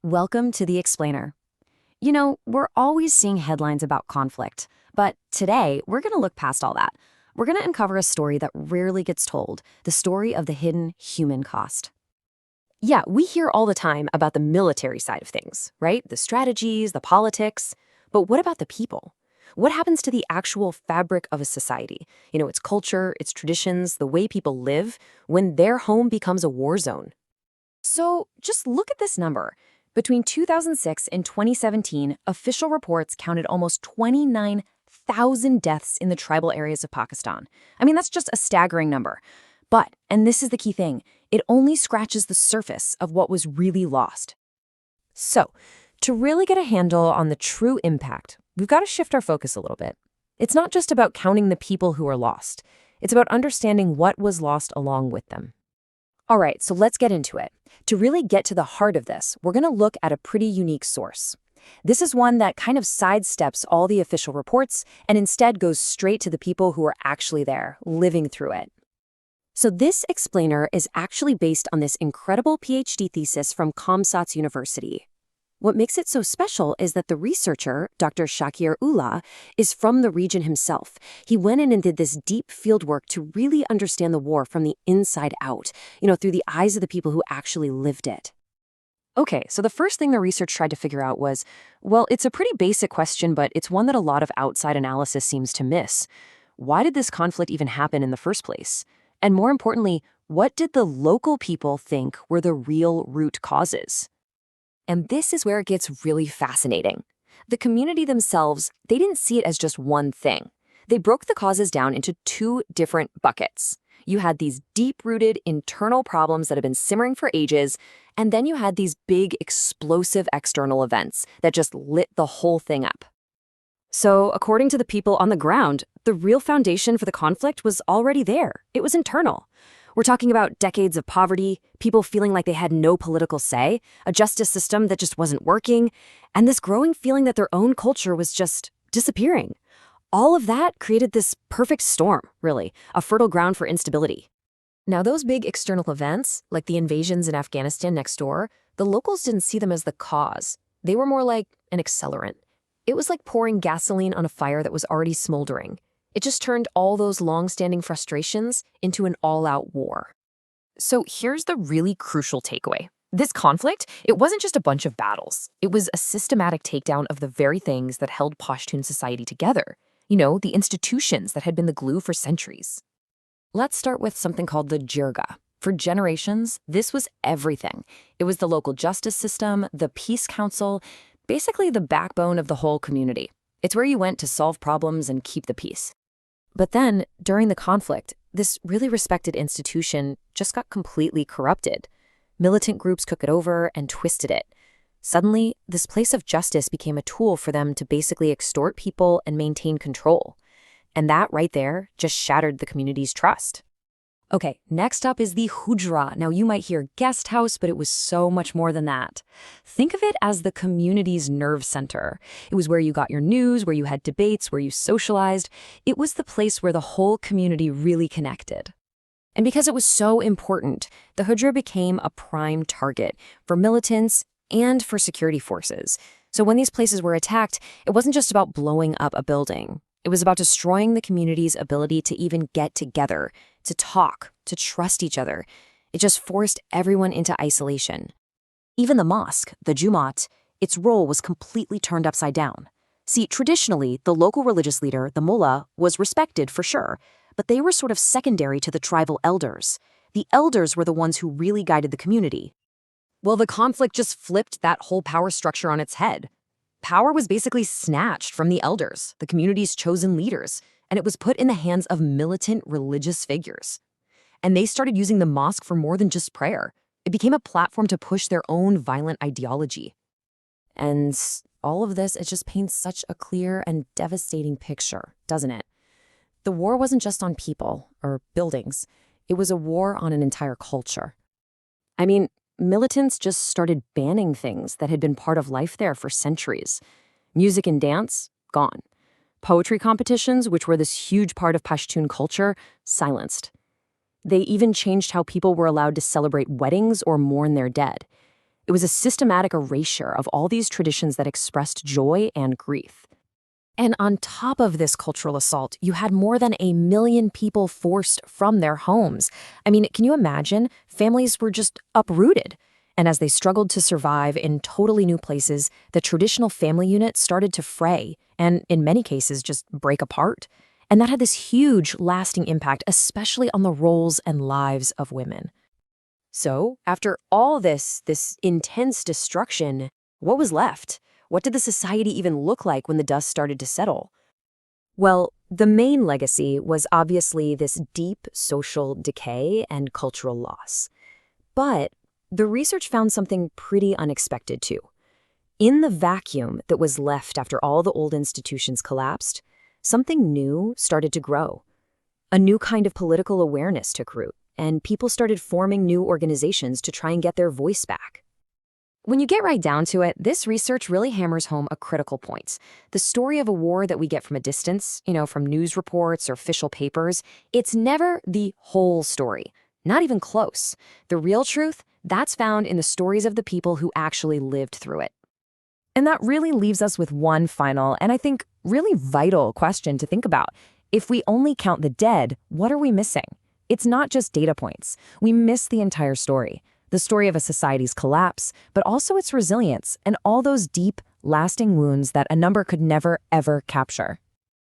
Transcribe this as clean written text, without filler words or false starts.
Welcome to The Explainer. You know, we're always seeing headlines about conflict, but today we're going to look past all that. We're going to uncover a story that rarely gets told, the story of the hidden human cost. Yeah, we hear all the time about the military side of things, right? The strategies, the politics. But what about the people? What happens to the actual fabric of a society? You know, its culture, its traditions, the way people live, when their home becomes a war zone? So just look at this number. Between 2006 and 2017, official reports counted almost 29,000 deaths in the tribal areas of Pakistan. I mean, that's just a staggering number. But, and this is the key thing, it only scratches the surface of what was really lost. So, to really get a handle on the true impact, we've got to shift our focus a little bit. It's not just about counting the people who are lost. It's about understanding what was lost along with them. All right, so let's get into it. To really get to the heart of this, we're going to look at a pretty unique source. This is one that kind of sidesteps all the official reports and instead goes straight to the people who are actually there, living through it. So this explainer is actually based on this incredible PhD thesis from Kamsat's University. What makes it so special is that the researcher, Dr. Shakir Ullah, is from the region himself. He went in and did this deep fieldwork to really understand the war from the inside out, through the eyes of the people who actually lived it. Okay, so the first thing the research tried to figure out was, well, it's a pretty basic question, but it's one that a lot of outside analysis seems to miss. Why did this conflict even happen in the first place? And more importantly, what did the local people think were the real root causes? And this is where it gets really fascinating. The community themselves, they didn't see it as just one thing. They broke the causes down into two different buckets. You had these deep-rooted internal problems that have been simmering for ages, and then you had these big, explosive external events that just lit the whole thing up. So, according to the people on the ground, the real foundation for the conflict was already there. It was internal. We're talking about decades of poverty, people feeling like they had no political say, a justice system that just wasn't working, and this growing feeling that their own culture was just disappearing. All of that created this perfect storm, really, a fertile ground for instability. Now, those big external events, like the invasions in Afghanistan next door, the locals didn't see them as the cause. They were more like an accelerant. It was like pouring gasoline on a fire that was already smoldering. It just turned all those long-standing frustrations into an all-out war. So here's the really crucial takeaway. This conflict, it wasn't just a bunch of battles. It was a systematic takedown of the very things that held Pashtun society together. The institutions that had been the glue for centuries. Let's start with something called the jirga. For generations, this was everything. It was the local justice system, the peace council, basically the backbone of the whole community. It's where you went to solve problems and keep the peace. But then, during the conflict, this really respected institution just got completely corrupted. Militant groups took it over and twisted it. Suddenly, this place of justice became a tool for them to basically extort people and maintain control. And that right there just shattered the community's trust. Okay, next up is the hujra. Now, you might hear guest house, but it was so much more than that. Think of it as the community's nerve center. It was where you got your news, where you had debates, where you socialized. It was the place where the whole community really connected. And because it was so important, the hujra became a prime target for militants and for security forces. So when these places were attacked, it wasn't just about blowing up a building. It was about destroying the community's ability to even get together, to talk, to trust each other. It just forced everyone into isolation. Even the mosque, the Jumat, its role was completely turned upside down. See, traditionally, the local religious leader, the mullah, was respected for sure, but they were sort of secondary to the tribal elders. The elders were the ones who really guided the community. Well, the conflict just flipped that whole power structure on its head. Power was basically snatched from the elders, the community's chosen leaders, and it was put in the hands of militant religious figures. And they started using the mosque for more than just prayer. It became a platform to push their own violent ideology. And all of this, it just paints such a clear and devastating picture, doesn't it? The war wasn't just on people or buildings. It was a war on an entire culture. I mean, militants just started banning things that had been part of life there for centuries. Music and dance, gone. Poetry competitions, which were this huge part of Pashtun culture, silenced. They even changed how people were allowed to celebrate weddings or mourn their dead. It was a systematic erasure of all these traditions that expressed joy and grief. And on top of this cultural assault, you had more than 1 million people forced from their homes. I mean, can you imagine? Families were just uprooted. And as they struggled to survive in totally new places, the traditional family unit started to fray and, in many cases, just break apart. And that had this huge, lasting impact, especially on the roles and lives of women. So, after all this intense destruction, what was left? What did the society even look like when the dust started to settle? Well, the main legacy was obviously this deep social decay and cultural loss. But the research found something pretty unexpected too. In the vacuum that was left after all the old institutions collapsed, something new started to grow. A new kind of political awareness took root, and people started forming new organizations to try and get their voice back. When you get right down to it, this research really hammers home a critical point. The story of a war that we get from a distance, from news reports or official papers, it's never the whole story. Not even close. The real truth, that's found in the stories of the people who actually lived through it. And that really leaves us with one final, and I think really vital question to think about. If we only count the dead, what are we missing? It's not just data points. We miss the entire story. The story of a society's collapse, but also its resilience and all those deep, lasting wounds that a number could never, ever capture.